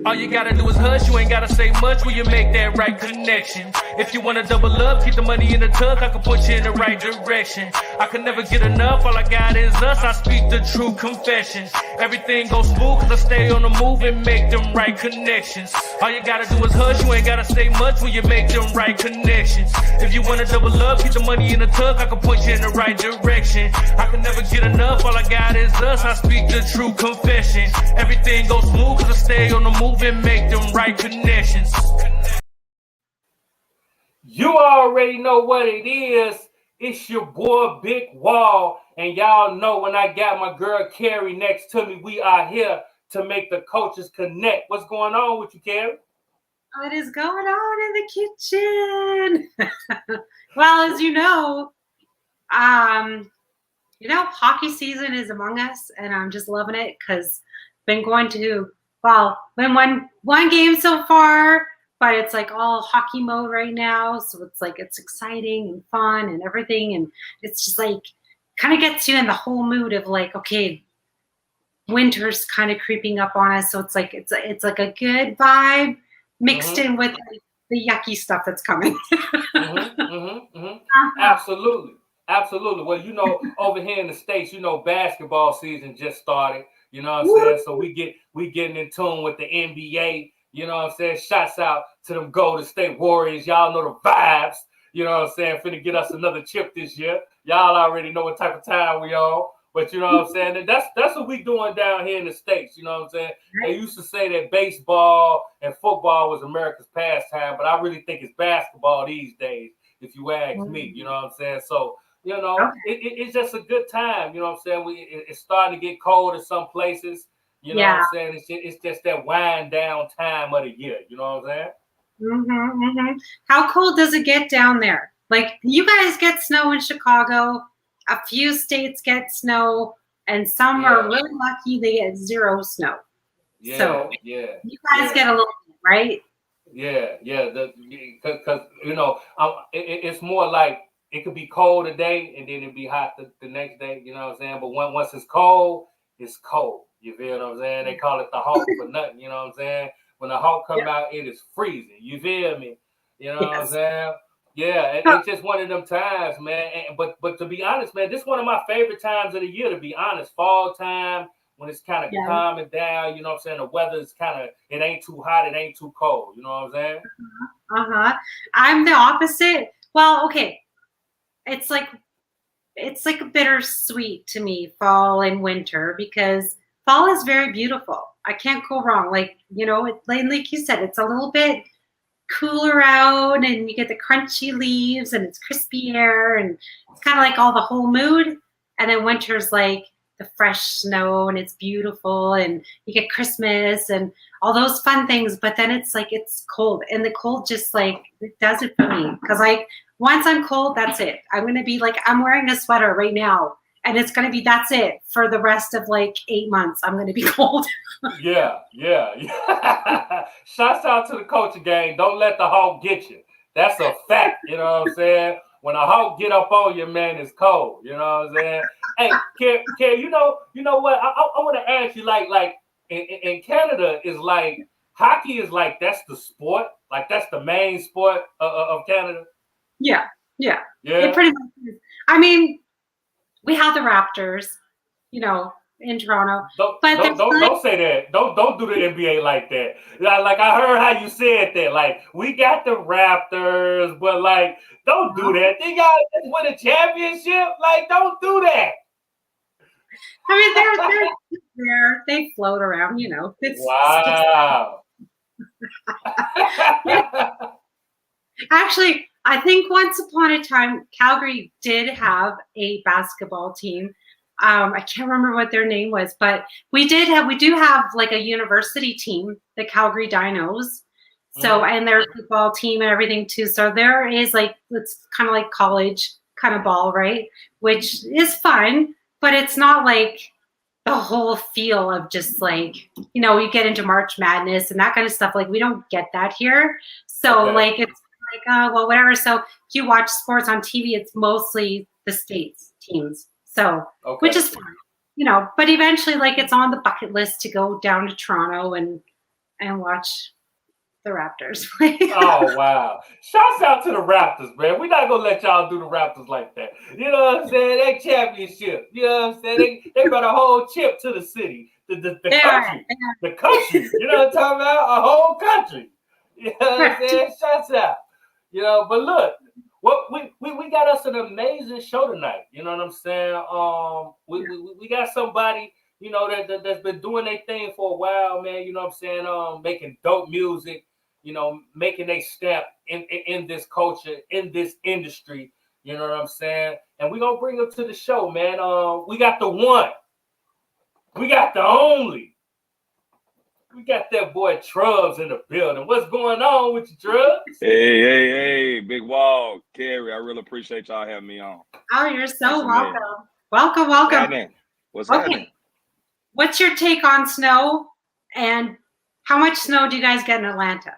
All you gotta do is hush, you ain't gotta say much when you make that right connection. If you wanna double up, keep the money in the tuck, I can put you in the right direction. I can never get enough, all I got is us, I speak the true confession. Everything goes smooth cause I stay on the move and make them right connections. All you gotta do is hush, you ain't gotta say much when you make them right connections. If you wanna double up, keep the money in the tuck, I can put you in the right direction. I can never get enough, all I got is us, I speak the true confession. Everything goes smooth cause I stay on the move and make them right connections. You already know what it is. It's your boy Big Wall, and y'all know when I got my girl Cari next to me, we are here to make the coaches connect. What's going on with you, Cari? What is going on in the kitchen? Well, as you know, hockey season is among us, and I'm just loving it because been going to been one game so far, but it's like all hockey mode right now. So it's like it's exciting and fun and everything, and it's just like kind of gets you in the whole mood of like, okay, winter's kind of creeping up on us. So it's like it's like a good vibe mixed in with the yucky stuff that's coming. Absolutely. Absolutely. Well, over here in the States, basketball season just started. You know what I'm saying? So we getting in tune with the NBA. You know what I'm saying? Shouts out to them Golden State Warriors. Y'all know the vibes. You know what I'm saying? Finna get us another chip this year. Y'all already know what type of time we on. But you know what I'm saying? And that's what we doing down here in the States. You know what I'm saying? They used to say that baseball and football was America's pastime, but I really think it's basketball these days, if you ask me. You know what I'm saying? So, it's just a good time. You know what I'm saying? It's starting to get cold in some places. You know what I'm saying? It's just that wind down time of the year. You know what I'm saying? How cold does it get down there? Like, you guys get snow in Chicago. A few states get snow, and some are really lucky they get zero snow. So you guys get a little bit, right? Because it's more like it could be cold today and then it'd be hot the next day. You know what I'm saying? But once it's cold, it's cold. You feel what I'm saying? They call it the Hawk for nothing. You know what I'm saying? When the Hawk come out, it is freezing. You feel me? You know what I'm saying? Yeah, it's just one of them times, man. But to be honest, man, this is one of my favorite times of the year, to be honest. Fall time, when it's kind of calming down, you know what I'm saying? The weather is it ain't too hot, it ain't too cold. You know what I'm saying? I'm the opposite. Well, okay. It's like bittersweet to me, fall and winter, because fall is very beautiful. I can't go wrong. Like you said, it's a little bit cooler out and you get the crunchy leaves and it's crispy air and it's kind of like all the whole mood. And then winter's like the fresh snow and it's beautiful and you get Christmas and all those fun things. But then it's like it's cold, and the cold just like it does it for me, because like once I'm cold, that's it. I'm gonna be like, I'm wearing a sweater right now, and it's gonna be that's it for the rest of like 8 months. I'm gonna be cold. Yeah. Shouts out to the coaching game. Don't let the Hawk get you. That's a fact. You know what I'm saying? When a Hawk get up on you, man, it's cold. You know what I'm saying? Hey, Cari, you know what? I want to ask you, like in Canada, is like hockey is like that's the sport, like that's the main sport of Canada. Yeah. It pretty much is. I mean, we have the Raptors, in Toronto. Don't say that. Don't do the NBA like that. Like I heard how you said that. Like we got the Raptors, but like don't do that. They got to win a championship. Like don't do that. I mean, they're they float around. Wow. Actually, I think once upon a time, Calgary did have a basketball team. I can't remember what their name was, but we do have like a university team, the Calgary Dinos. So, and their football team and everything too. So there is like, it's kind of like college kind of ball, right? Which is fun, but it's not like the whole feel of just like, you get into March Madness and that kind of stuff. Like we don't get that here. So like, it's like, well, whatever. So if you watch sports on TV, it's mostly the States teams. So, which is fun, but eventually like it's on the bucket list to go down to Toronto and and watch the Raptors play. Oh wow! Shouts out to the Raptors, man. We're not gonna let y'all do the Raptors like that. You know what I'm saying? They championship. You know what I'm saying? They brought a whole chip to the city, the country, the country. You know what I'm talking about? A whole country. You know what I'm saying? Shouts out. You know, but look, what we got us an amazing show tonight. You know what I'm saying? We got somebody, you know, that's been doing their thing for a while, man. You know what I'm saying? Making dope music, you know, making a step in this culture, in this industry. You know what I'm saying? And we're gonna bring them to the show, man. We got the one, we got the only. We got that boy T.R.U.B in the building. What's going on with you, T.R.U.B? Hey, Big Wall, Cari, I really appreciate y'all having me on. Oh, you're so Thanks welcome. again. Welcome. What's happening? What's happening? What's your take on snow, and how much snow do you guys get in Atlanta?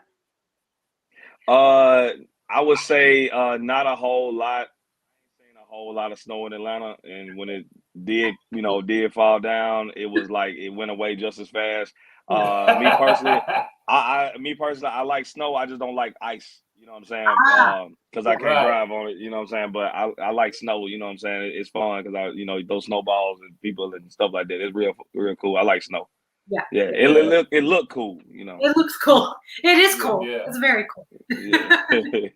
I would say not a whole lot. I ain't seen a whole lot of snow in Atlanta, and when it did fall down, it was like it went away just as fast. Me personally, I like snow. I just don't like ice. You know what I'm saying? Because I can't drive on it. You know what I'm saying? But I like snow. You know what I'm saying? It's fun because those snowballs and people and stuff like that. It's real cool. I like snow. Yeah. It look cool. You know. It looks cool. It is cool. Yeah. It's very cool.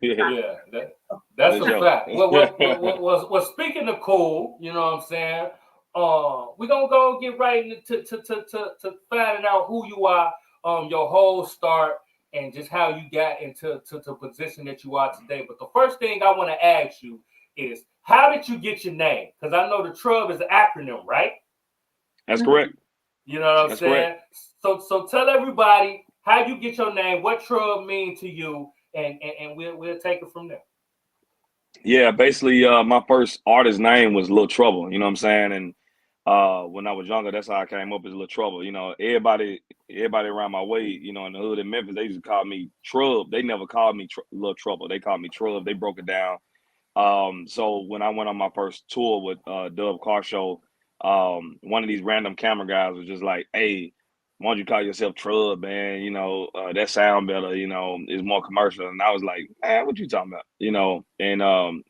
Yeah, that's a fact. Well, speaking of cool, you know what I'm saying? We're gonna go get right into to finding out who you are, your whole start, and just how you got into the position that you are today. But the first thing I want to ask you is, how did you get your name? Because I know the T.R.U.B is an acronym, right? That's correct. You know what I'm saying? Correct. So tell everybody how you get your name, what T.R.U.B mean to you, and we'll take it from there. Yeah, basically, my first artist name was Lil Trouble. You know what I'm saying? And when I was younger, that's how I came up as Lil Trouble. You know, everybody around my way, you know, in the hood in Memphis, they used to call me T.R.U.B. They never called me Lil Trouble. They called me T.R.U.B. They broke it down. So when I went on my first tour with Dub Car Show, one of these random camera guys was just like, "Hey, why don't you call yourself T.R.U.B, man? You know, that sound better. You know, it's more commercial." And I was like, "Man, what you talking about?" You know, and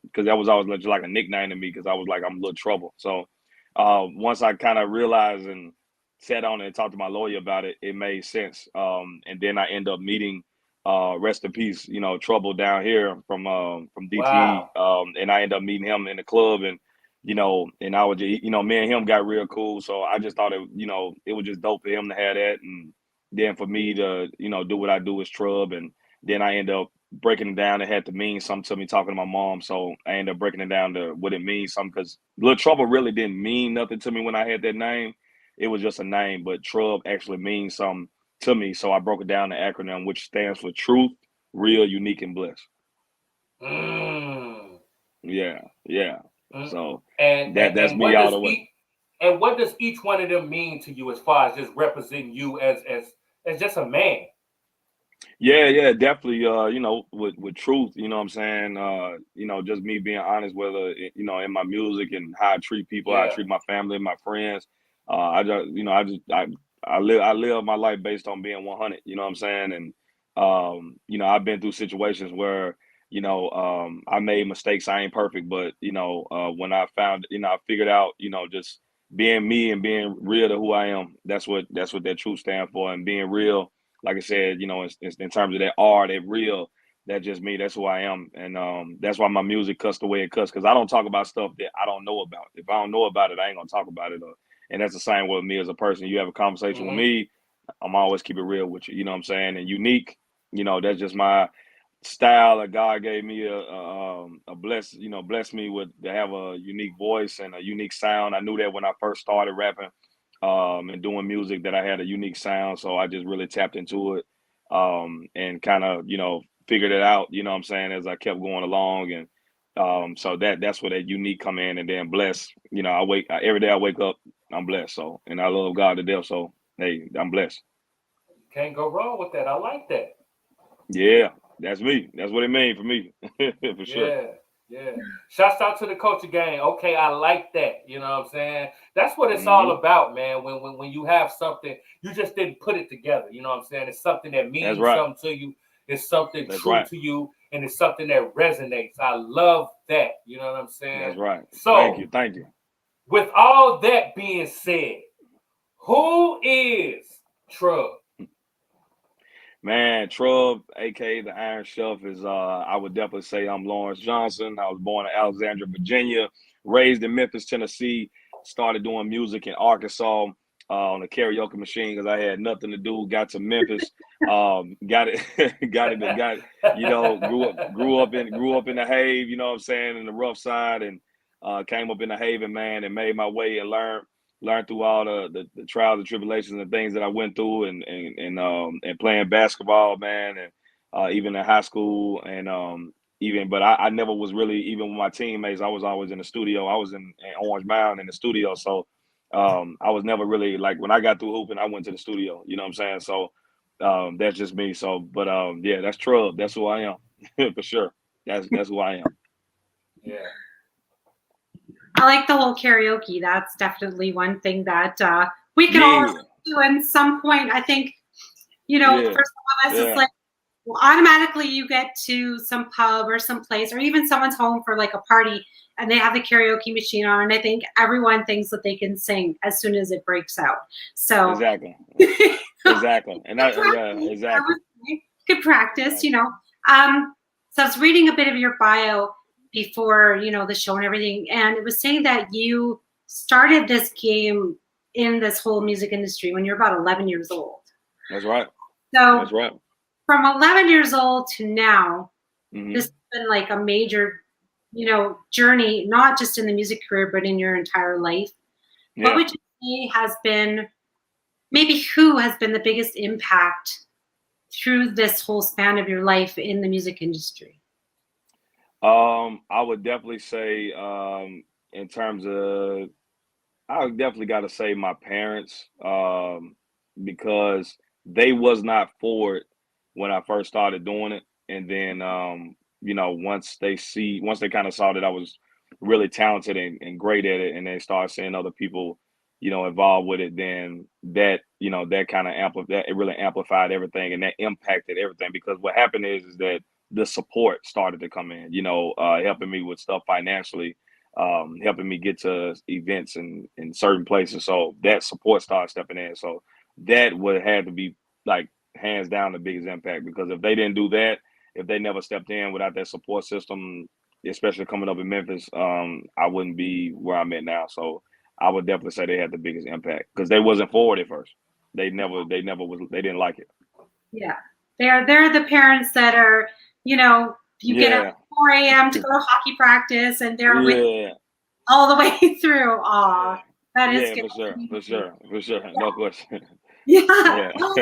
because that was always just like a nickname to me because I was like, I'm a little trouble. So once I kind of realized and sat on it and talked to my lawyer about it, it made sense. And then I end up meeting. Rest in peace, you know, Trouble down here from DTE. Wow. And I ended up meeting him in the club and, you know, and I was just, you know, me and him got real cool. So I just thought it was just dope for him to have that. And then for me to, you know, do what I do as T.R.U.B. And then I ended up breaking it down. It had to mean something to me talking to my mom. So I ended up breaking it down to what it means something because Little Trouble really didn't mean nothing to me when I had that name. It was just a name, but T.R.U.B actually means something to me. So I broke it down the acronym, which stands for Truth, Real, Unique, and Blessed. Yeah. So that's and me all the way. And what does each one of them mean to you as far as just representing you as just a man? Yeah, definitely. You know, with truth, you know what I'm saying? You know, just me being honest, whether you know, in my music and how I treat people, how I treat my family, my friends. I live my life based on being 100. You know what I'm saying? And you know, I've been through situations where I made mistakes. I ain't perfect, but you know, when I found, you know, I figured out, you know, just being me and being real to who I am. That's what that truth stands for, and being real. Like I said, you know, in terms of that R, that real, that's just me. That's who I am, and that's why my music cuts the way it cuts. Because I don't talk about stuff that I don't know about. If I don't know about it, I ain't gonna talk about it. And that's the same with me as a person. You have a conversation with me, I'm always keep it real with you. You know what I'm saying? And unique, you know, that's just my style that God gave me blessed me with to have a unique voice and a unique sound. I knew that when I first started rapping and doing music that I had a unique sound. So I just really tapped into it and kind of, you know, figured it out, you know what I'm saying, as I kept going along. And so that's where that unique come in. And then blessed, you know, every day I wake up, I'm blessed. So, and I love God to death. So, hey, I'm blessed. Can't go wrong with that. I like that. Yeah, that's me. That's what it means for me, for sure. Yeah. Yeah. Shouts out to the culture gang. Okay, I like that. You know what I'm saying? That's what it's all Hmm. about, man. When you have something, you just didn't put it together. You know what I'm saying? It's something that That's means right. something to you. It's something That's true right. to you, and it's something that resonates. I love that. You know what I'm saying? That's right. Thank So, you. Thank you. with all that being said, who is Trub? Man, T.R.U.B, aka the Iron Chef, is I would definitely say I'm Lawrence Johnson. I was born in Alexandria, Virginia, raised in Memphis, Tennessee, started doing music in Arkansas on a karaoke machine because I had nothing to do. Got to Memphis, got it, got grew up in the Have, you know what I'm saying, in the rough side, and came up in the Haven, man, and made my way and learned through all the trials and tribulations and things that I went through, and playing basketball, man, and even in high school, and even, but I never was really, even with my teammates, I was always in the studio. I was in Orange Mound in the studio, so I was never really, like, when I got through hooping, I went to the studio. You know what I'm saying? So that's just me. So, but yeah, that's T.R.U.B. That's who I am for sure. That's who I am. Yeah. I like the whole karaoke. That's definitely one thing that we can all Yeah, do at some point. I think, for yeah, some of us, it's yeah, like, well, automatically you get to some pub or some place, or even someone's home for like a party, and they have the karaoke machine on. And I think everyone thinks that they can sing as soon as it breaks out. So exactly, good exactly, and that, yeah, practice. I exactly, would say. Good practice. exactly. So I was reading a bit of your bio before, the show and everything, and it was saying that you started this game in this whole music industry when you're about 11 years old. That's right. So That's right. from 11 years old to now, this Hmm. has been like a major, journey, not just in the music career, but in your entire life. What Yeah. would you say has been, maybe who has been the biggest impact through this whole span of your life in the music industry? I would definitely say, in terms of, I would definitely got to say my parents, because they was not for it when I first started doing it, and then, once they kind of saw that I was really talented and great at it, and they started seeing other people, involved with it, then that kind of amplified, it really amplified everything, and that impacted everything, because what happened is that the support started to come in, helping me with stuff financially, helping me get to events and in certain places. So that support started stepping in. So that would have to be, like, hands down the biggest impact, because if they didn't do that, if they never stepped in without that support system, especially coming up in Memphis, I wouldn't be where I'm at now. So I would definitely say they had the biggest impact, because they wasn't for it at first. They didn't like it. Yeah, they're the parents that are, you get up Yeah, at 4 a.m. to go to hockey practice, and they're with yeah, all the way through. Aw, yeah, that is yeah, scary. for sure, for sure, for sure, no question. Yeah, Yeah, well,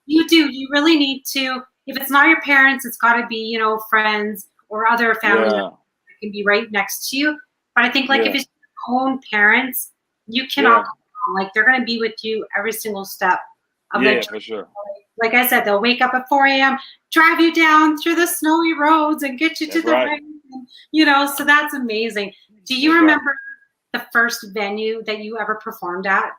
you do. You really need to. If it's not your parents, it's got to be, friends or other family members yeah, that can be right next to you. But I think, like, if yeah, it's your own parents, you cannot yeah, go wrong. Like, they're going to be with you every single step of the yeah, journey. for sure. Like I said, they'll wake up at 4 a.m., drive you down through the snowy roads and get you to That's the right. ring. So that's amazing. Do you That's right. remember the first venue that you ever performed at?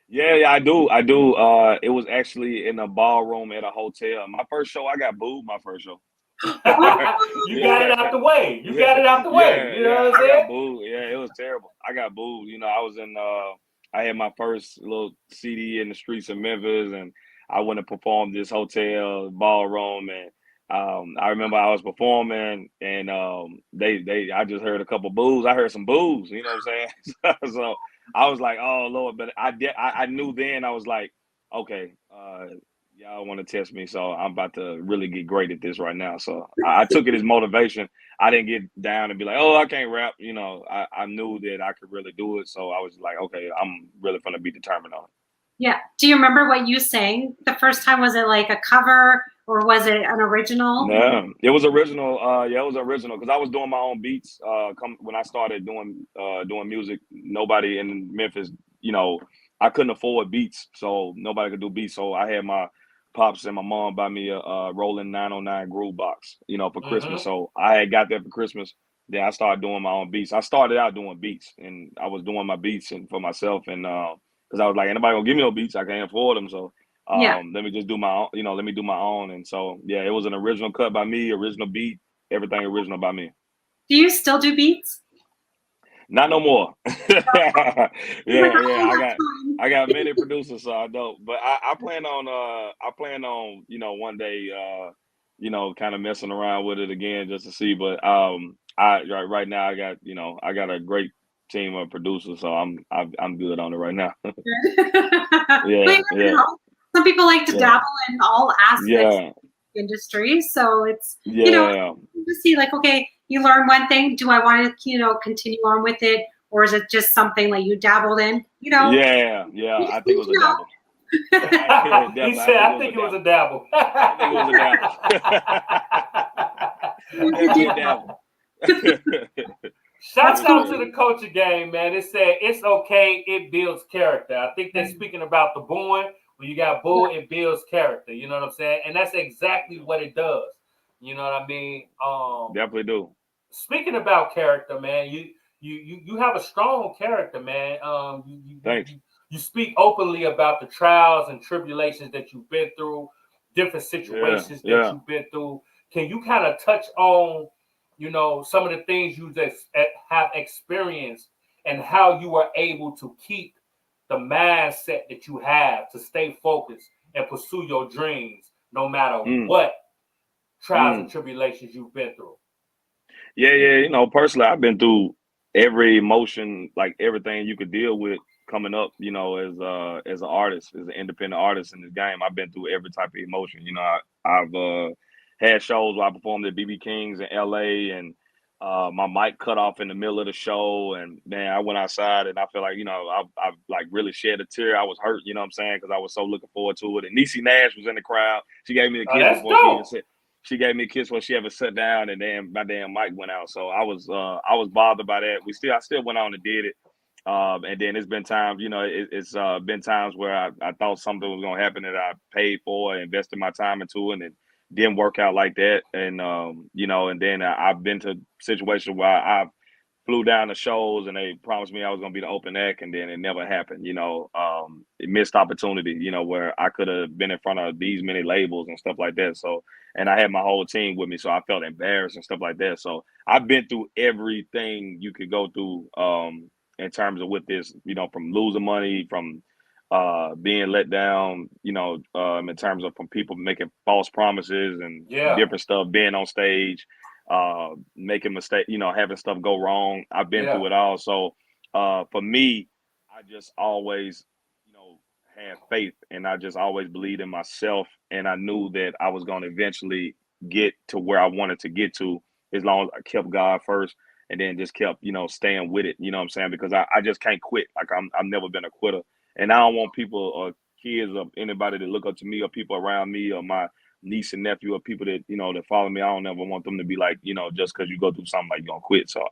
Yeah, yeah, I do. I do. It was actually in a ballroom at a hotel. My first show, I got booed my first show. You got it out Yeah, the way. You yeah, got it out the way. yeah, You know yeah. what I'm I got saying? booed. Yeah, it was terrible. I got booed. I was in I had my first little CD in the streets of Memphis, and I went and performed this hotel ballroom, and I remember I was performing, and they I just heard a couple boos. I heard some boos, you know what I'm saying? So I was like, oh Lord, but I knew then, I was like, okay, y'all want to test me, so I'm about to really get great at this right now. So I took it as motivation. I didn't get down and be like, oh, I can't rap. I knew that I could really do it. So I was like, okay, I'm really going to be determined on it. Yeah. Do you remember what you sang the first time? Was it like a cover or was it an original? No, it was original. Yeah, it was original, because I was doing my own beats. When I started doing music, nobody in Memphis, I couldn't afford beats, so nobody could do beats. So I had my pops and my mom buy me a rolling 909 groove box, for Christmas. So I had got that for Christmas. Then I started doing my own beats. I started out doing beats, and I was doing my beats and for myself, and because I was like, anybody gonna give me no beats? I can't afford them. So let me just do my own. Let me do my own. And so yeah, it was an original cut by me, original beat, everything original by me. Do you still do beats? Not no more. yeah. I got many producers, so I don't. But I plan on one day kind of messing around with it again just to see. But right now I got a great team of producers, so I'm good on it right now. Yeah. Some people like to dabble in all aspects of the industry, so it's to see like, okay, you learn one thing. Do I want to continue on with it, or is it just something like you dabbled in? Yeah. I think it was a dabble. He said, I think it was a dabble. I think it was a dabble. Shouts out to the culture game, man. It said it's okay. It builds character. I think they're speaking about the booing. When you got bull, it builds character. You know what I'm saying? And that's exactly what it does. You know what I mean? Definitely do. Speaking about character, man, you have a strong character, man. Thanks. You speak openly about the trials and tribulations that you've been through, different situations that you've been through. Can you kind of touch on, some of the things you just have experienced and how you were able to keep the mindset that you have to stay focused and pursue your dreams no matter what trials and tribulations you've been through? Yeah. Personally, I've been through every emotion, like everything you could deal with coming up, as an artist, as an independent artist in this game. I've been through every type of emotion. I've had shows where I performed at BB King's in LA, and my mic cut off in the middle of the show, and man, I went outside and I feel like, I like really shed a tear. I was hurt, you know what I'm saying? Because I was so looking forward to it. And Niecy Nash was in the crowd. She gave me a kiss before she even said. She gave me a kiss when she ever sat down, and then my damn mic went out. So I was bothered by that. I still went on and did it. And then it's been times, it's been times where I thought something was gonna happen that I paid for, invested my time into, and it didn't work out like that. And and then I've been to situations where I flew down to shows and they promised me I was gonna be the open act, and then it never happened. It missed opportunity. Where I could have been in front of these many labels and stuff like that. So, and I had my whole team with me, so I felt embarrassed and stuff like that. So I've been through everything you could go through in terms of with this. From losing money, from being let down, in terms of from people making false promises and different stuff, being on stage, making mistakes, having stuff go wrong. I've been through it all. So for me, I just always, had faith, and I just always believed in myself, and I knew that I was going to eventually get to where I wanted to get to, as long as I kept God first, and then just kept, staying with it. You know what I'm saying? Because I just can't quit. Like I've never been a quitter, and I don't want people or kids or anybody to look up to me or people around me or my niece and nephew or people that that follow me. I don't ever want them to be like, just because you go through something like you're gonna quit. So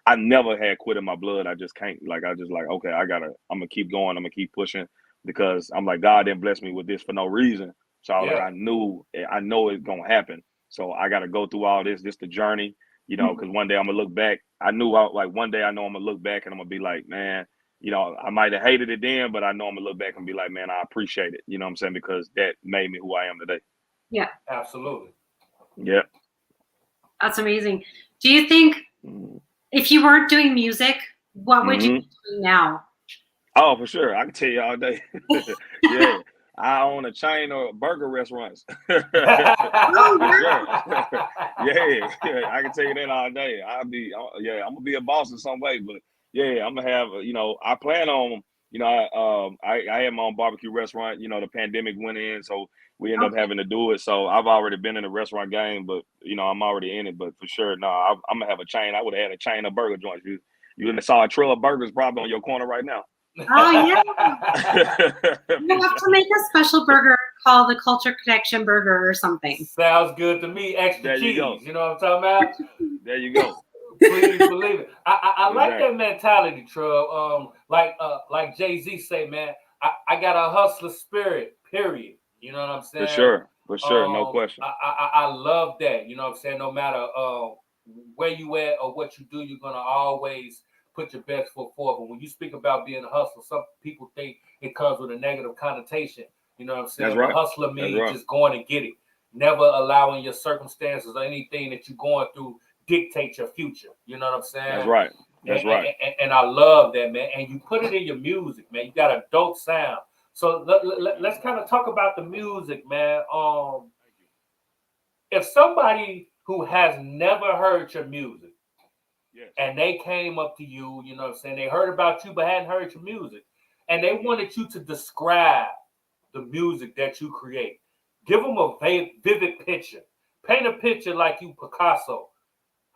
I never had quit in my blood. I just can't, okay, I'm gonna keep going, I'm gonna keep pushing, because I'm like, God didn't bless me with this for no reason. So I know it's gonna happen. So I gotta go through all this the journey, because one day I'm gonna look back. One day I know I'm gonna look back and I'm gonna be like, man, I might have hated it then, but I know I'm gonna look back and be like, man, I appreciate it. You know what I'm saying? Because that made me who I am today. Yeah, absolutely. Yeah, that's amazing. Do you think if you weren't doing music, what would you be doing now? Oh, for sure. I can tell you all day. Yeah. I own a chain of burger restaurants. For sure. Yeah, I can tell you that all day. I'm gonna be a boss in some way, but yeah, I'm gonna have, I plan on, I had my own barbecue restaurant. The pandemic went in, so we ended up having to do it. So I've already been in the restaurant game, but I'm already in it. But for sure, no, I'm gonna have a chain. I would have had a chain of burger joints. You saw a trail of burgers probably on your corner right now. Oh yeah. You have to make a special burger called the Culture Connection Burger or something. Sounds good to me. Extra cheese. You know what I'm talking about? There you go. Please believe it. I like that mentality, T.R.U.B. Like Jay-Z say, man, I got a hustler spirit, period. You know what I'm For saying? sure. For sure. No question. I love that. You know what I'm saying? No matter where you at or what you do, you're gonna always put your best foot forward. But when you speak about being a hustler, some people think it comes with a negative connotation. You know what I'm That's saying? But right. hustler That's means right. just going and get it. Never allowing your circumstances or anything that you're going through dictate your future. You know what I'm That's saying? right. And, That's right. and I love that, man. And you put it in your music, man. You got a dope sound. So let's kind of talk about the music, man. If somebody who has never heard your music Yes. and they came up to you, you know what I'm saying, they heard about you but hadn't heard your music, and they wanted you to describe the music that you create, give them a vivid picture. Paint a picture like you Picasso.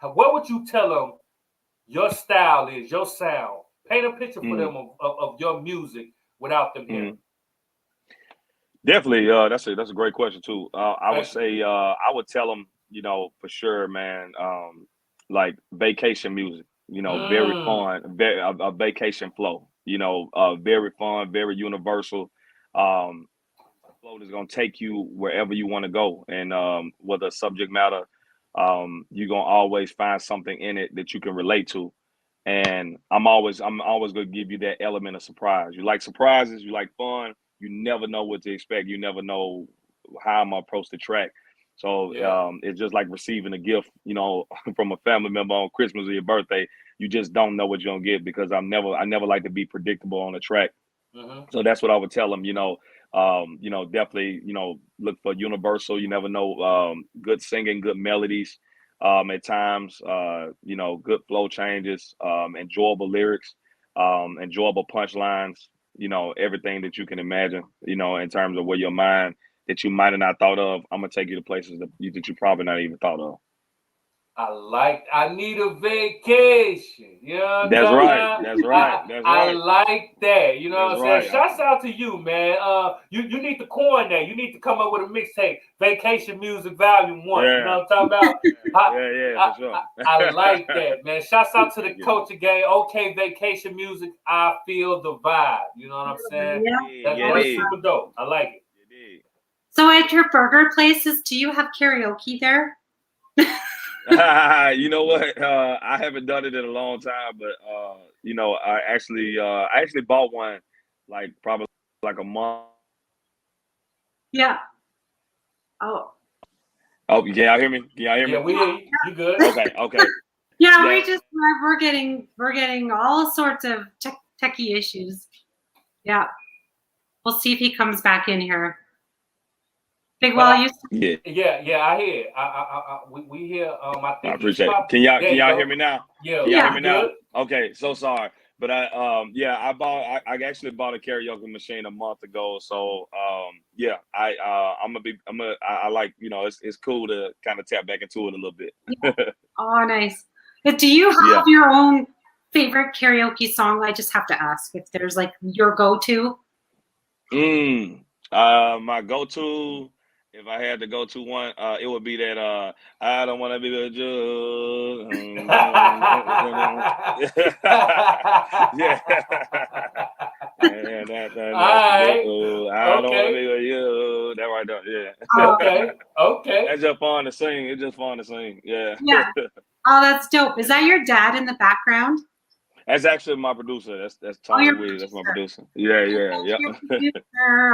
What would you tell them your style is, your sound? Paint a picture for them of your music without them hearing. Definitely. That's a great question too. I would Thank you. say I would tell them, for sure, man. Like vacation music. Very fun. A vacation flow. Very fun, very universal. Flow that's gonna take you wherever you want to go, and whether subject matter, you're gonna always find something in it that you can relate to. And I'm always gonna give you that element of surprise. You like surprises, you like fun, you never know what to expect, you never know how I'm gonna approach the track. So Yeah. it's just like receiving a gift, from a family member on Christmas or your birthday. You just don't know what you're gonna get, because I never like to be predictable on the track. Mm-hmm. So that's what I would tell them. Definitely, look for universal. You never know. Good singing, good melodies. At times, good flow changes. Enjoyable lyrics. Enjoyable punchlines. Everything that you can imagine. In terms of where your mind that you might have not thought of, I'm gonna take you to places that you probably not even thought of. I need a vacation. You know what I'm That's talking right. about? That's right. That's I right. like that. You know That's what I'm saying? right. Shouts out to you, man. You need to coin that. You need to come up with a mixtape, Vacation Music Volume 1. You Yeah. know what I'm talking about? I, Yeah. I, For sure. I like that, man. Shouts out to the Thank you. culture gang. Okay, vacation music. I feel the vibe. You know what I'm saying? Yeah. That's super dope. I like it. So at your burger places, do you have karaoke there? You know what? I haven't done it in a long time, but I actually bought one like probably like a month. Yeah. Oh. Oh, can y'all hear me? Can y'all hear Yeah, me? we hear you. You good? Okay. Yeah, Yeah. we're getting all sorts of techie issues. Yeah. We'll see if he comes back in here. Big But Wall, Yeah. I hear it. We hear. I I think he's appreciate it. popped. Can y'all There can you y'all go. hear me now? Yeah, Can y'all hear Yeah. me now? good. Okay, so sorry. But I actually bought a karaoke machine a month ago. So yeah, I like, it's cool to kind of tap back into it a little bit. Oh, nice. But do you have your own favorite karaoke song? I just have to ask if there's like your go-to. My go-to, if I had to go to one, it would be that I don't want to be with you. Yeah. And All that's right. I don't want to Okay. be with you. That right there. Yeah. Okay. That's just fun to sing. It's just fun to sing. Yeah. Yeah. Oh, that's dope. Is that your dad in the background? That's actually my producer. That's Oh, Tony your Williams. That's my producer. producer. Yeah. Your producer.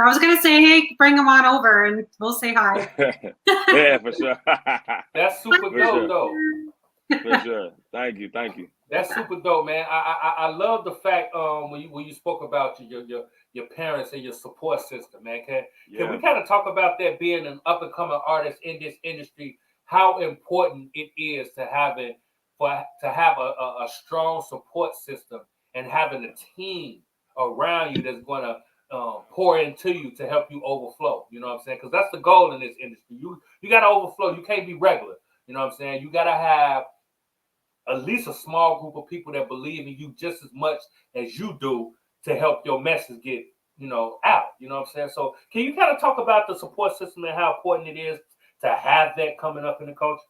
I was gonna say, hey, bring him on over and we'll say hi. Yeah, for sure. That's super For dope, sure. though. For sure. Thank you. That's super dope, man. I love the fact when you spoke about your parents and your support system, man. Can we kind of talk about that, being an up and coming artist in this industry? How important it is to have a strong support system and having a team around you that's going to pour into you to help you overflow. You know what I'm saying? Because that's the goal in this industry. You got to overflow. You can't be regular. You know what I'm saying? You got to have at least a small group of people that believe in you just as much as you do to help your message get, out. You know what I'm saying? So can you kind of talk about the support system and how important it is to have that coming up in the culture?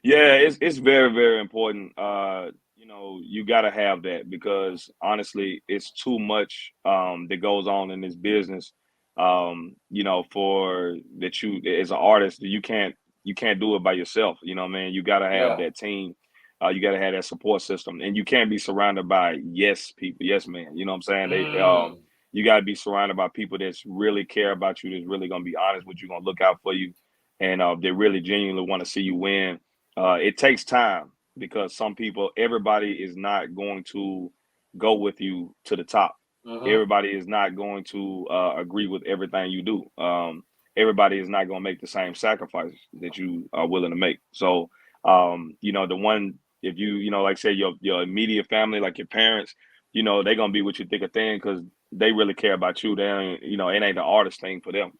Yeah, it's very, very important. You gotta have that, because honestly, it's too much that goes on in this business you know, for that you as an artist, you can't do it by yourself. You know what I mean? You got to have Yeah. that team. You got to have that support system, and you can't be surrounded by yes people, yes man. You know what I'm saying? They Mm. you got to be surrounded by people that's really care about you, that's really gonna be honest with you, gonna look out for you, and they really genuinely want to see you win. It takes time because some people, everybody is not going to go with you to the top. Mm-hmm. Everybody is not going to agree with everything you do. Everybody is not going to make the same sacrifice that you are willing to make. So, you know, the one, if you, you know, like say your immediate family, like your parents, you know, they're going to be with you thick or thin because they really care about you. They ain't, you know, it ain't the artist thing for them.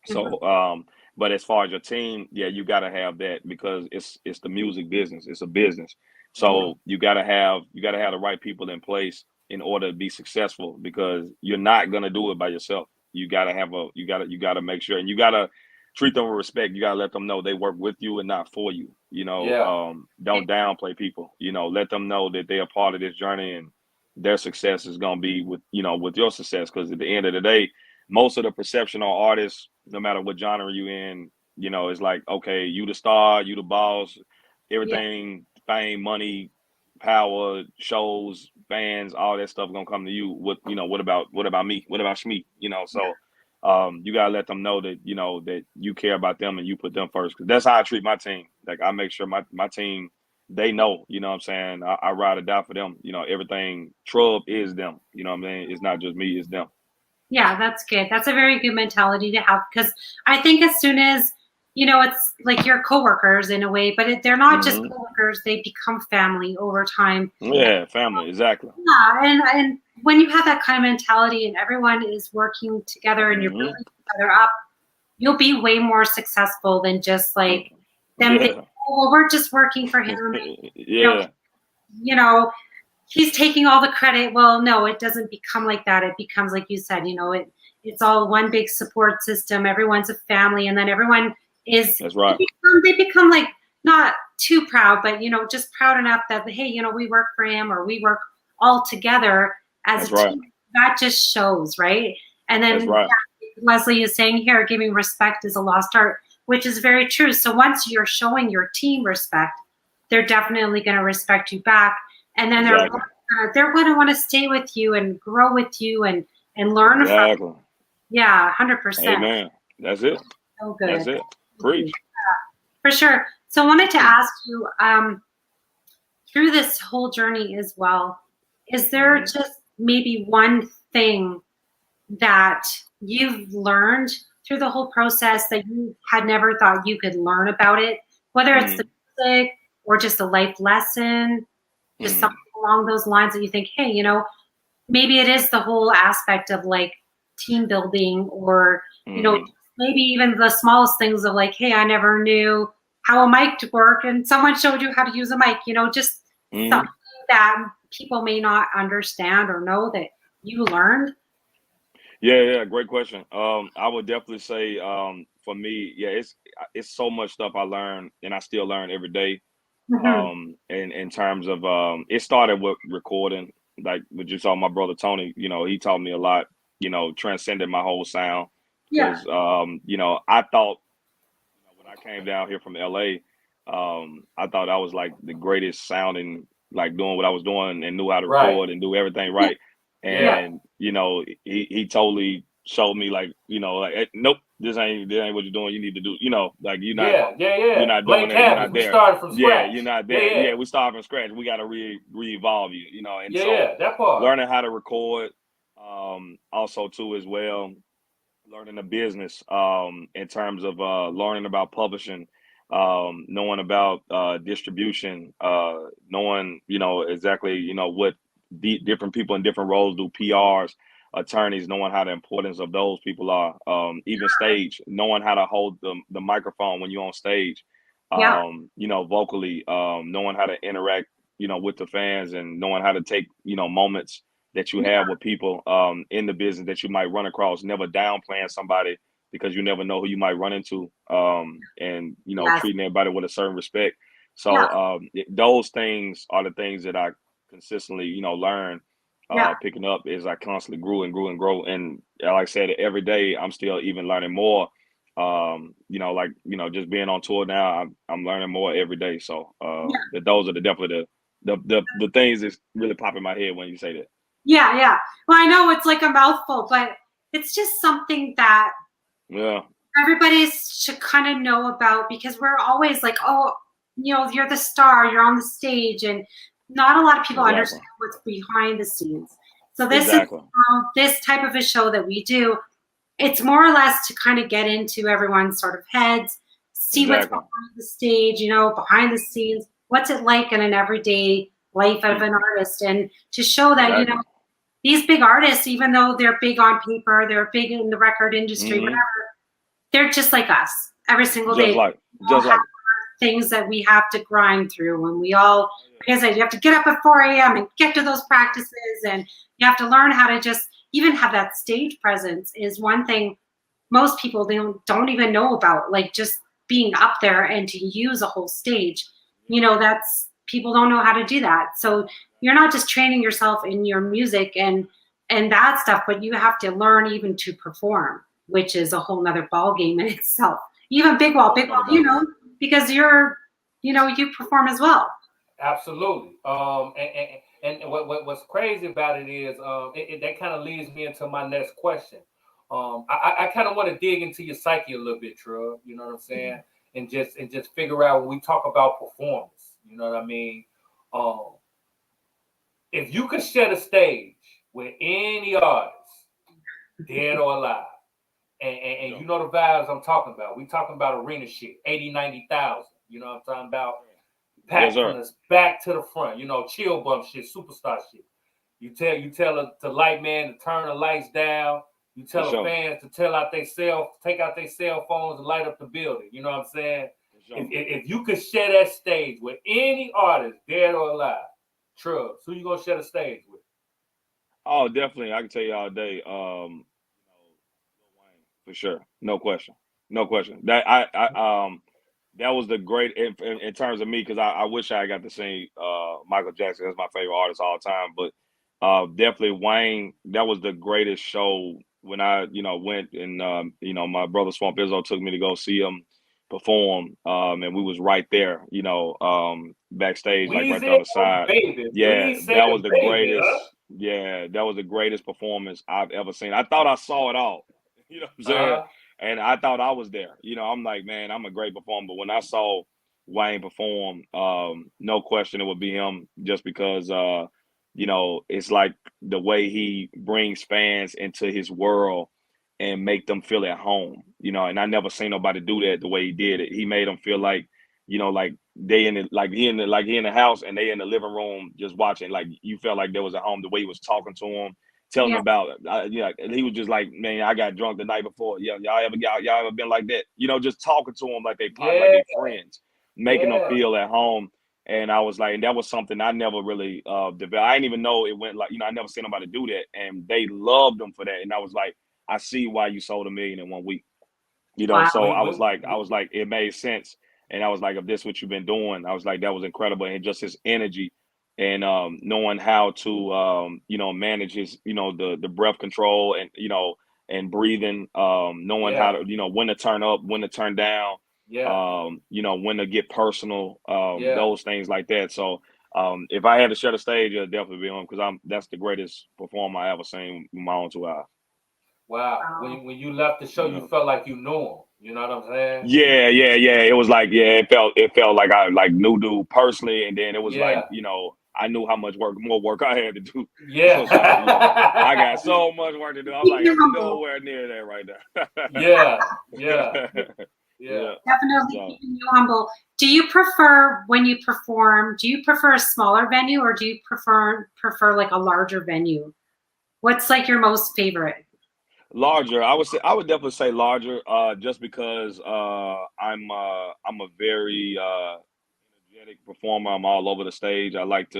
Mhm. So, but as far as your team, yeah, you got to have that because it's the music business. It's a business. Mm-hmm. So you got to have the right people in place in order to be successful because you're not gonna do it by yourself. You got to have a you got to make sure, and you got to treat them with respect. You got to let them know they work with you and not for you. You know, Yeah. don't downplay people. You know, let them know that they're a part of this journey and their success is gonna be with with your success because at the end of the day most of the perception on artists, no matter what genre you in, you know, it's like, okay, you the star, you the boss, Yeah. everything, fame, money, power, shows, fans, all that stuff gonna come to you. What about me? What about me? You know, so you gotta let them know that that you care about them and you put them first. Cause that's how I treat my team. Like I make sure my team they know, you know what I'm saying? I ride or die for them. You know, everything T.R.U.B is them. You know what I mean? It's not just me, it's them. Yeah, that's good. That's a very good mentality to have because I think as soon as it's like your coworkers in a way, but they're not just Hmm. coworkers; they become family over time. Yeah, family, exactly. Yeah, and when you have that kind of mentality and everyone is working together and you're Hmm. building each other up, you'll be way more successful than just like them thinking, Yeah. oh, well, we're just working for him. You know, Yeah, you know, he's taking all the credit. Well, no, it doesn't become like that. It becomes like you said, it's all one big support system. Everyone's a family, and then everyone is that's they right. become like not too proud, but just proud enough that hey, we work for him or we work all together as That's a right. team. That just shows, right? And That's then right. yeah, Leslie is saying here, giving respect is a lost art, which is very true. So once you're showing your team respect, they're definitely going to respect you back, and then Exactly. they're going to want to stay with you and grow with you and learn from. Exactly. Yeah, 100%. Amen. That's it. So That's good. it. Thank you. Preach. For sure. So I wanted to ask you, through this whole journey as well, is there Hmm. just maybe one thing that you've learned through the whole process that you had never thought you could learn about it, whether it's the Hmm. music or just a life lesson, just Hmm. something along those lines that you think, hey, maybe it is the whole aspect of like team building or, Hmm. maybe even the smallest things of like, hey, I never knew how a mic to work and someone showed you how to use a mic, just Hmm. something that people may not understand or know that you learned. Yeah, yeah, great question. I would definitely say, for me, yeah, it's so much stuff I learned, and I still learn every day. Hmm. In terms of, it started with recording, like what you saw my brother Tony. You know, he taught me a lot. You know, transcended my whole sound Yeah. because, I thought, when I came down here from LA, I thought I was like the greatest sounding, like doing what I was doing and knew how to Right. record and do everything Yeah. right. Yeah. Yeah. And he totally showed me like like nope, this ain't what you're doing. You need to do like Yeah. Yeah. you're Yeah. not doing Blank that. You're canvas. not We there. started from Yeah, scratch. you're not Yeah. there. Yeah. Yeah, we start from scratch. We got to re-evolve you. And Yeah. so Yeah. That part. learning how to record, also too as well learning the business in terms of learning about publishing, knowing about distribution, knowing exactly what different people in different roles do, PRs, attorneys, knowing how the importance of those people are, even stage, knowing how to hold the microphone when you're on stage, Yeah. vocally, knowing how to interact with the fans and knowing how to take moments that you have with people in the business that you might run across, never downplaying somebody because you never know who you might run into, and Yes. treating everybody with a certain respect. So Yeah. those things are the things that I consistently learn, picking up as I constantly grew and grew and grow. And like I said, every day I'm still even learning more. Just being on tour now, I'm learning more every day. So those are definitely the things that's really pop in my head when you say that. Yeah. Well, I know it's like a mouthful, but it's just something that everybody should kind of know about, because we're always like, oh, you're the star, you're on the stage, and not a lot of people understand what's behind the scenes. So this is this type of a show that we do. It's more or less to kind of get into everyone's sort of heads, see what's behind the stage, behind the scenes, what's it like in an everyday life of an artist, and to show that, these big artists, even though they're big on paper, they're big in the record industry, whatever, they're just like us every single day. Just like things that we have to grind through, and like I said, you have to get up at 4 a.m. and get to those practices, and you have to learn how to just even have that stage presence is one thing most people don't even know about, like just being up there and to use a whole stage. That's, people don't know how to do that. So you're not just training yourself in your music and that stuff, but you have to learn even to perform, which is a whole nother ball game in itself. Even Bigg Wall, because you perform as well. Absolutely. And what's crazy about it is that kind of leads me into my next question. I kind of want to dig into your psyche a little bit, T.R.U.B. You know what I'm saying? And just figure out when we talk about performance. You know what I mean? If you could share the stage with any artist, dead or alive, and you know the vibes I'm talking about. We talking about arena shit, 80, 90,000. You know what I'm talking about? Packed from the back to the front. Chill bump shit, superstar shit. You tell the light man to turn the lights down. You tell the fans to take out their cell phones and light up the building. You know what I'm saying? If you could share that stage with any artist, dead or alive, T.R.U.B, who you gonna share the stage with? Oh, definitely. I can tell you all day. For sure, no question. That was the great in terms of me, because I wish I got to sing Michael Jackson. That's my favorite artist all time. But definitely Wayne. That was the greatest show when I went, and my brother Swamp Izzo took me to go see him perform, and we was right there, backstage, like right there on the side. That was the greatest. That was the greatest performance I've ever seen. I thought I saw it all. You know what I'm saying? And I thought I was there. I'm like, man, I'm a great performer. But when I saw Wayne perform, no question it would be him, just because, it's like the way he brings fans into his world and make them feel at home, and I never seen nobody do that the way he did it. He made them feel like, like he in the house and they in the living room just watching, like you felt like there was at home, the way he was talking to him, telling them about it. And he was just like, man, I got drunk the night before. Yeah, y'all ever been like that? Just talking to them like they like they friends, making them feel at home. And I was like, and that was something I never really developed. I didn't even know it went like, I never seen nobody do that, and they loved them for that. And I was like, I see why you sold 1 million in 1 week. So I was like, it made sense. And I was like, if this is what you've been doing, I was like, that was incredible. And just his energy and knowing how to manage his, the breath control and and breathing, knowing how to, when to turn up, when to turn down, when to get personal, those things like that. So if I had to share the stage, it'd definitely be him, because that's the greatest performer I ever seen with my own 2 eyes. Wow. When you left the show, you felt like you knew him. You know what I'm saying? Yeah. It was like, it felt like I knew dude personally, and then it was like, I knew how much more work I had to do. Yeah. I was like, I got so much work to do. I'm like, I'm nowhere near that right now. Yeah. Definitely keeping you humble. Do you prefer, when you perform, do you prefer a smaller venue, or do you prefer like a larger venue? What's like your most favorite? Larger, I would definitely say larger, just because I'm a very energetic performer. I'm all over the stage. I like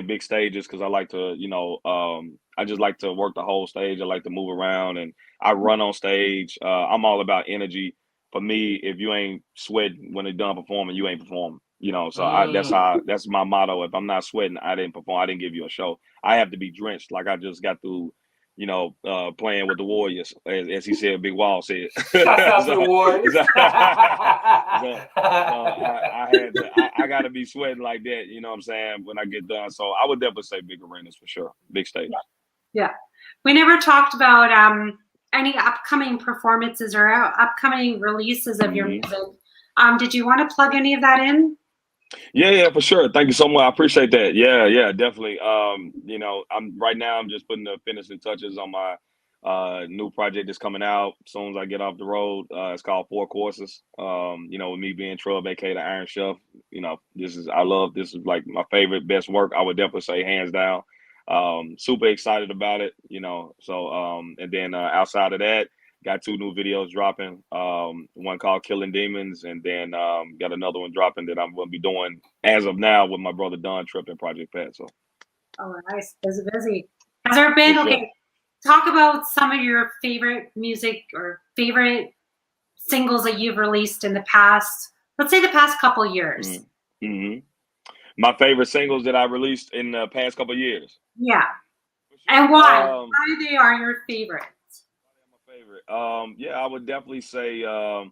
big stages, because I like to, I just like to work the whole stage. I like to move around, and I run on stage. I'm all about energy. For me, if you ain't sweating when they're done performing, you ain't performing. You know, so that's my motto. If I'm not sweating, I didn't perform. I didn't give you a show. I have to be drenched, like I just got through, playing with the Warriors, as he said, Big Wall said. Shouts out to the Warriors. so I had to. I got to be sweating like that. You know what I'm saying? When I get done, so I would definitely say big arenas for sure, big stages. Yeah, we never talked about any upcoming performances or upcoming releases of your music. Did you want to plug any of that in? Yeah, for sure. Thank you so much. I appreciate that. Yeah, definitely. I'm just putting the finishing touches on my new project that's coming out as soon as I get off the road. It's called Four Courses. With me being T.R.U.B, aka the Iron Chef, this is like my favorite, best work. I would definitely say hands down. Super excited about it, and then outside of that, got 2 new videos dropping. One called Killing Demons, and then got another one dropping that I'm going to be doing as of now with my brother Don Tripp and Project Pat. So, oh, nice, busy. Has there been talk about some of your favorite music or favorite singles that you've released in the past? Let's say the past couple of years. My favorite singles that I released in the past couple of years. Yeah, and why? Why they are your favorites? I would definitely say I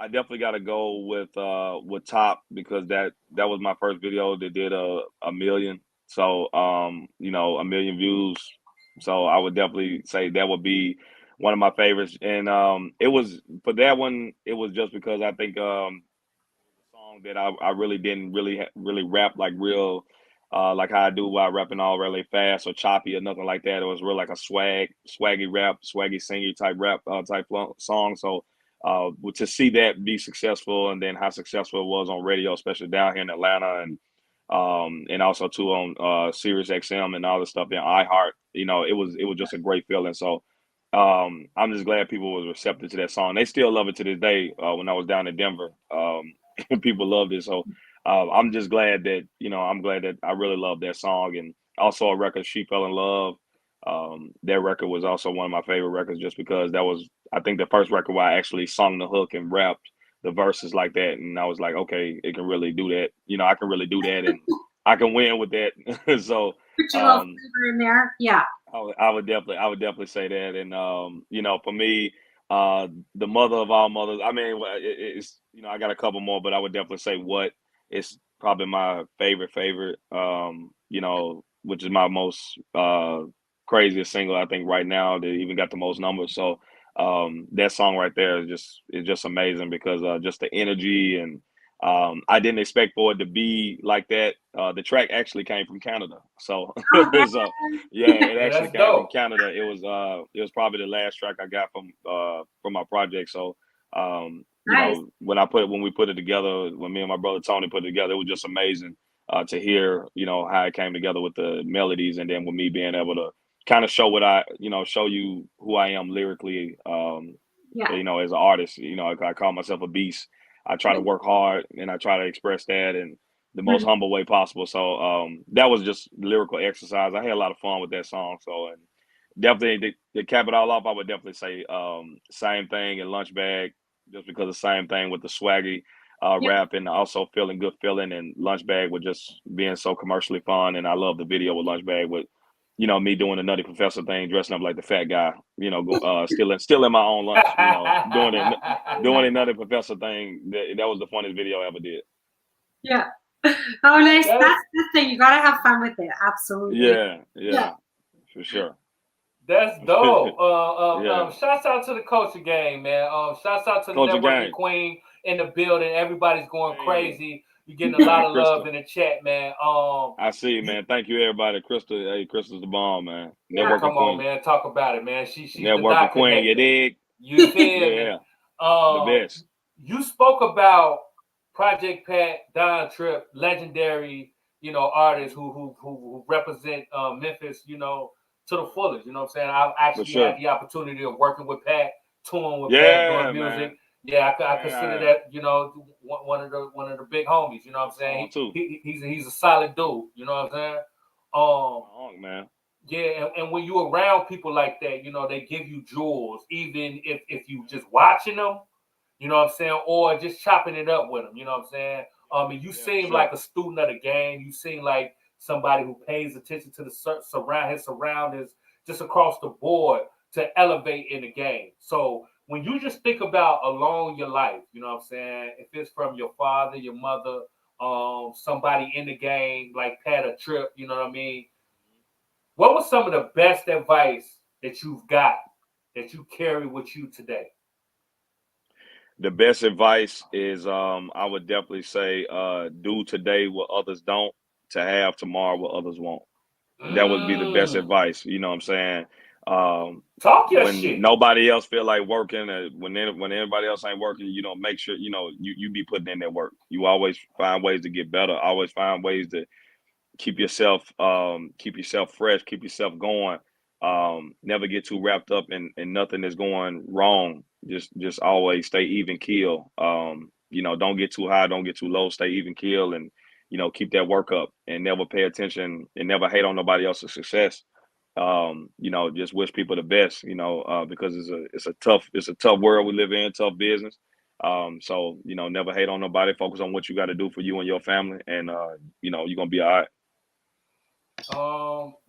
definitely got to go with Top, because that was my first video that did a million. So a million views. So I would definitely say that would be one of my favorites. And it was for that one. It was just because I think the song that I really didn't really rap like real. Like how I do while rapping all really fast or choppy or nothing like that. It was real like a swaggy rap, swaggy singer type rap type song. So to see that be successful, and then how successful it was on radio, especially down here in Atlanta, and also too on Sirius XM and all the stuff in iHeart, it was just a great feeling. So I'm just glad people was receptive to that song. They still love it to this day. When I was down in Denver, people loved it. So I'm just glad that I really love that song. And also a record, She Fell in Love. That record was also one of my favorite records, just because that was, I think, the first record where I actually sung the hook and rapped the verses like that. And I was like, okay, it can really do that. I can really do that, and I can win with that. So put your little flavor in there. Yeah. I would definitely say that. And for me, the mother of all mothers. I mean, it's I got a couple more, but I would definitely say What is probably my favorite. Which is my most craziest single, I think, right now, that even got the most numbers. So that song right there is just amazing, because just the energy, and I didn't expect for it to be like that. The track actually came from Canada, so it actually came from Canada. It was probably the last track I got from my project. So nice. when we put it together, when me and my brother Tony put it together, it was just amazing to hear how it came together with the melodies, and then with me being able to kind of show show you who I am lyrically. As an artist, I call myself a beast. I try to work hard, and I try to express that in the most humble way possible. So that was just lyrical exercise. I had a lot of fun with that song. So, and definitely to cap it all off, I would definitely say Same Thing and Lunch Bag, just because the same thing with the swaggy rap, and also Feeling Good Feeling, and Lunch Bag with just being so commercially fun. And I love the video with Lunch Bag with me doing the Nutty Professor thing, dressing up like the fat guy, stealing my own lunch, doing the Nutty Professor thing. That was the funniest video I ever did. Yeah. Oh, nice. That's the thing. You gotta have fun with it. Absolutely. Yeah, for sure. That's dope. Shouts out to the culture gang, man. Shouts out to the networking queen in the building. Everybody's going crazy. You're getting a lot of love in the chat, man. I see, man. Thank you, everybody. Crystal, hey, Crystal's the bomb, man. Networking come on, queen. Man. Talk about it, man. She's networking the queen. You dig? You feel me? The best. You spoke about Project Pat, Don Tripp, legendary, artists who represent Memphis, to the fullest. You know what I'm saying? I've actually had the opportunity of working with Pat, touring with Pat, doing music. Man. Yeah, I consider that, one of the big homies. You know what I'm saying? He's a solid dude. You know what I'm saying? Man. Yeah, and when you're around people like that, they give you jewels, even if you just watching them. You know what I'm saying? Or just chopping it up with them. You know what I'm saying? And you seem like a student of the game. You seem like somebody who pays attention to the his surroundings, just across the board to elevate in the game. So when you just think about along your life, you know what I'm saying? If it's from your father, your mother, somebody in the game like Pat or Trip, you know what I mean? What was some of the best advice that you've got that you carry with you today? The best advice is I would definitely say do today what others don't to have tomorrow what others won't. That would be the best advice. You know what I'm saying? Talk your When shit. nobody else feel like working, when everybody else ain't working, you know, make sure you be putting in that work. You always find ways to get better. Always find ways to keep yourself fresh, keep yourself going. Never get too wrapped up in nothing that's going wrong. Just always stay even keel. You know, don't get too high, don't get too low, stay even keel, and you know, keep that work up and never pay attention and never hate on nobody else's success. You know, just wish people the best, you know, because it's a tough world we live in, tough business. So, you know, never hate on nobody, focus on what you got to do for you and your family, and you know, you're gonna be all right.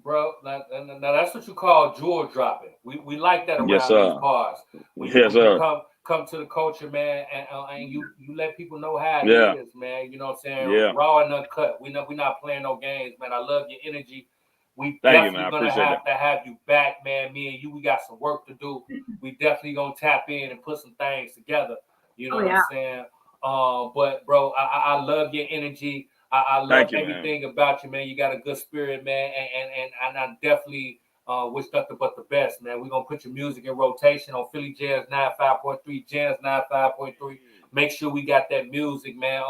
Bro, now that's what you call jewel dropping. We like that Yes, around these sir. parts. When Yes, you sir. come to the culture, man, and you let people know how it Yeah. is, man. You know what I'm saying? Yeah. Raw and uncut. We not playing no games, man. I love your energy. We Thank you, man. definitely I gonna appreciate that. have you back, man. Me and you, we got some work to do. We definitely gonna tap in and put some things together. You know what I'm saying? But bro, I love your energy. I love Thank you, man. everything about you, man. You got a good spirit, man, and I definitely wish nothing but the best, man. We're gonna put your music in rotation on Philly Jazz 95.3, Jazz 95.3. Make sure we got that music, man.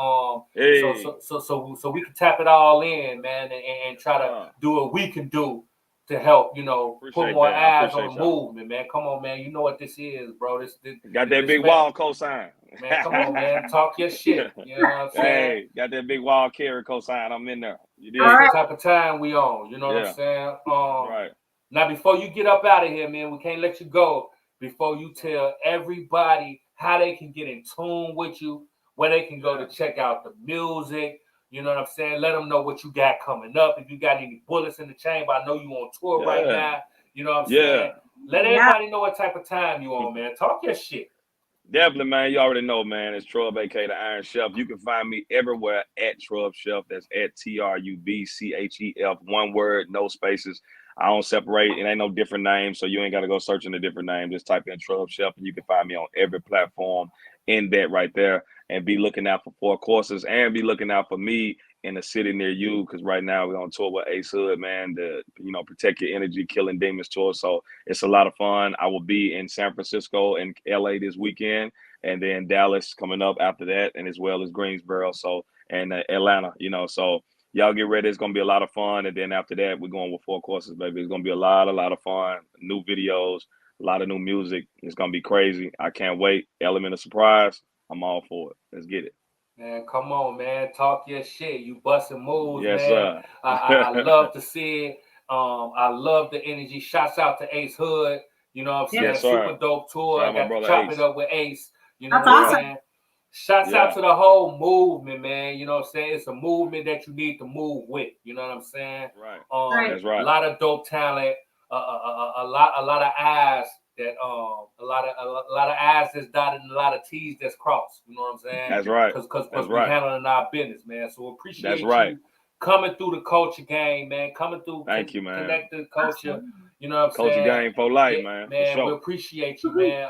Hey. So we can tap it all in, man, and try to do what we can do to help, you know, put Appreciate more that. I eyes on appreciate the y'all. movement, man. Come on, man. You know what this is, bro. Got that This big man. wall cosign. Man, come on, man. Talk your shit. You know what I'm saying? Hey, got that big wall Cari cosign. I'm in there. You did. That's the type of time we on. You know what I'm Yeah. saying? That's right. Now, before you get up out of here, man, we can't let you go before you tell everybody how they can get in tune with you, where they can go to check out the music. You know what I'm saying? Let them know what you got coming up. If you got any bullets in the chamber, I know you on tour right now. You know what I'm saying? Let everybody know what type of time you on, man. Talk your shit. Definitely, man. You already know, man. It's T.R.U.B, aka the Iron Chef. You can find me everywhere at T.R.U.B Chef. That's at T.R.U.B CHEF. One word, no spaces. I don't separate. It ain't no different names, so you ain't got to go searching a different name. Just type in T.R.U.B Chef, and you can find me on every platform in that right there. And be looking out for 4 courses, and be looking out for me in a city near you, because right now we're on tour with Ace Hood, man. The Protect Your Energy, Killing Demons tour. So it's a lot of fun. I will be in San Francisco and LA this weekend, and then Dallas coming up after that, and as well as Greensboro. So and Atlanta, so y'all get ready. It's gonna be a lot of fun, and then after that, we're going with 4 courses, baby. It's gonna be a lot of fun. New videos, a lot of new music. It's gonna be crazy. I can't wait. Element of surprise. I'm all for it. Let's get it. Man, come on, man. Talk your shit. You busting moves, Yes, man. sir. I love to see it. I love the energy. Shouts out to Ace Hood. You know what I'm saying? Yes, sir. Super dope tour. Shout I out my got to brother chop it Ace. up with Ace. You know That's what I'm awesome. saying? Shouts out Yeah. to the whole movement, man. You know what I'm saying? It's a movement that you need to move with. You know what I'm saying? Right. That's right. A lot of dope talent. A lot of eyes that a lot of I's that's dotted and a lot of T's that's crossed. You know what I'm saying? That's right. Because That's we right. handling our business, man. So That's appreciate right. you coming through the culture game, man. Coming through, Thank you, man. connected culture. You know what I'm Culture saying? game for life, Yeah, man. For man. We sure. appreciate you, man.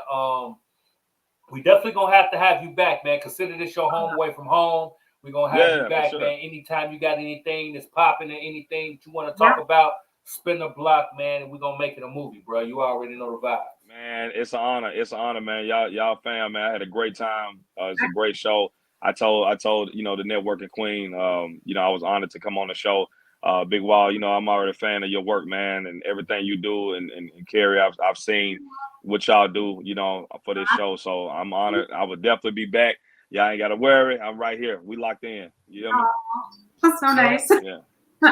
We definitely gonna have you back, man. Consider this your home away from home. We're gonna have you Yeah, for back, sure. man. Anytime you got anything that's popping and anything that you want to talk about, spin the block, man, and we're gonna make it a movie, bro. You already know the vibes. Man, it's an honor. It's an honor, man. Y'all fam, man. I had a great time. It's a great show. I told the networking queen, I was honored to come on the show. Big Wall, I'm already a fan of your work, man, and everything you do and Cari, I've seen what y'all do, for this show. So I'm honored. I would definitely be back. Y'all ain't gotta worry. I'm right here. We locked in. You know what That's so nice. Yeah.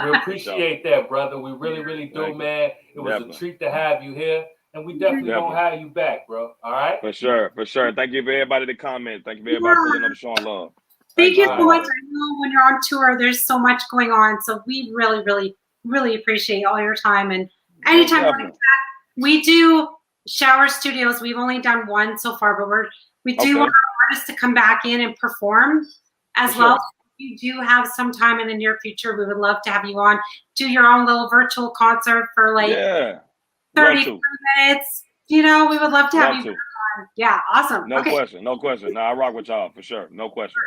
We appreciate that, brother. We really, really do, man. It was a treat to have you here. And we definitely gonna have you back, bro. All right? For sure. Thank you for everybody to comment. Thank you for everybody pulling up and showing love. Thank you so you. much. I know when you're on tour, there's so much going on. So we really, really, really appreciate all your time. And anytime you want to chat, we do shower studios. We've only done one so far, but we do want artists to come back in and perform as well. If you do have some time in the near future, we would love to have you on. Do your own little virtual concert for like 30 minutes. You know, we would love to have you on. Yeah, awesome. No question. No, I rock with y'all for sure. No question.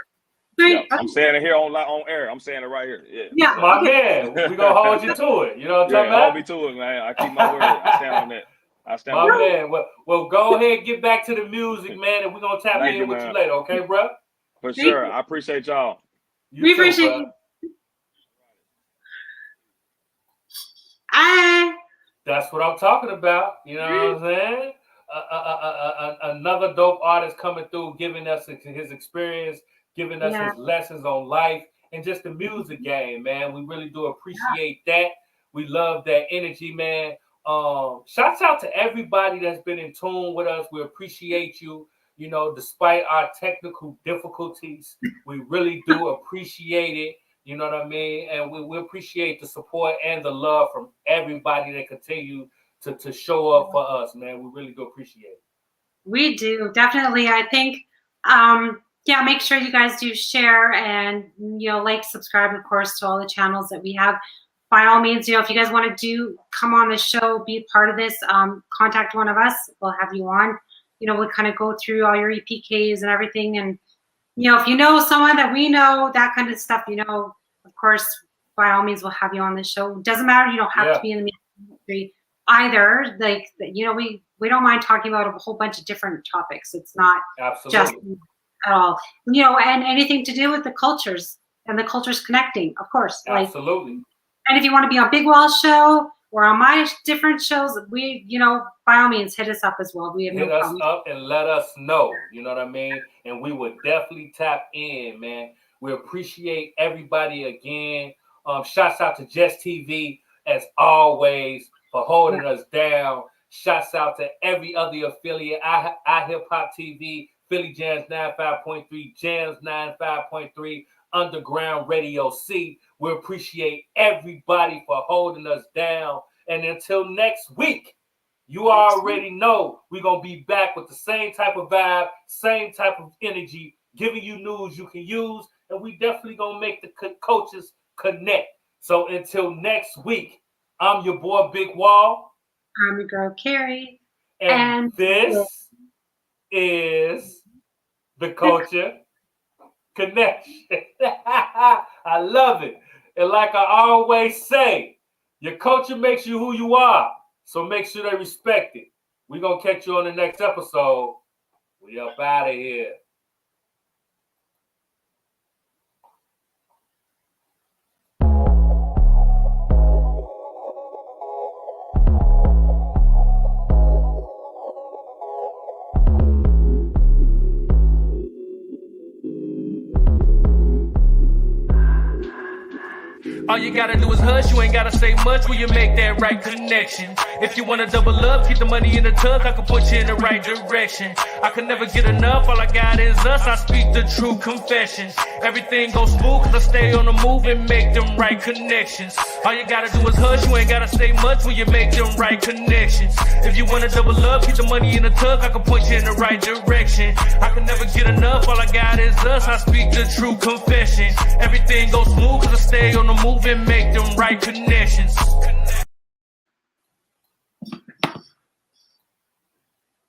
Great. Yeah, I'm saying it here on air. I'm saying it right here. Yeah. My man, we gonna hold you to it. You know what I'm talking about? Hold me to it, man. I keep my word. I stand on that. My man. Well, go ahead and get back to the music, man, and we're gonna tap in with you later, okay, bro? For sure. I appreciate y'all. We appreciate you. That's what I'm talking about. You know what I'm saying? Another dope artist coming through, giving us his experience, giving us his lessons on life and just the music game, man. We really do appreciate that. We love that energy, man. Shouts out to everybody that's been in tune with us. We appreciate you. You know, despite our technical difficulties, we really do appreciate it. You know what I mean? And we appreciate the support and the love from everybody that continue to show up for us, man. We really do appreciate it. We do, definitely. I think, make sure you guys do share and, like, subscribe, of course, to all the channels that we have. By all means, if you guys want to come on the show, be part of this, contact one of us. We'll have you on. We'll kind of go through all your EPKs and everything. And, if you know someone that we know, that kind of stuff, of course, by all means, we'll have you on the show. Doesn't matter. You don't have to be in the music industry either. Like, we don't mind talking about a whole bunch of different topics. It's not just at all, and anything to do with the cultures and the cultures connecting, of course. Absolutely. And if you want to be on Big Wall's show or on my different shows, we, by all means, hit us up as well. We have hit us up and let us know. You know what I mean? And we would definitely tap in, man. We appreciate everybody again. Shouts out to Just TV as always for holding us down. Shouts out to every other affiliate. I Hip Hop TV, Philly Jams 95.3, Jams 95.3, Underground Radio C. We appreciate everybody for holding us down. And until next week, you already know we're going to be back with the same type of vibe, same type of energy, giving you news you can use. And we definitely going to make the coaches connect. So until next week, I'm your boy, Big Wall. I'm your girl, Cari. And this is the Culture Connection. I love it. And like I always say, your culture makes you who you are. So make sure they respect it. We're going to catch you on the next episode. We up out of here. All you gotta do is hush, you ain't gotta say much when you make that right connection. If you wanna double up, keep the money in the tuck, I can put you in the right direction. I can never get enough, all I got is us, I speak the true confessions. Everything goes smooth cause I stay on the move and make them right connections. All you gotta do is hush, you ain't gotta say much when you make them right connections. If you wanna double up, keep the money in the tuck, I can put you in the right direction. I can never get enough, all I got is us, I speak the true confession. Everything goes smooth cause I stay on the move and make them right connections.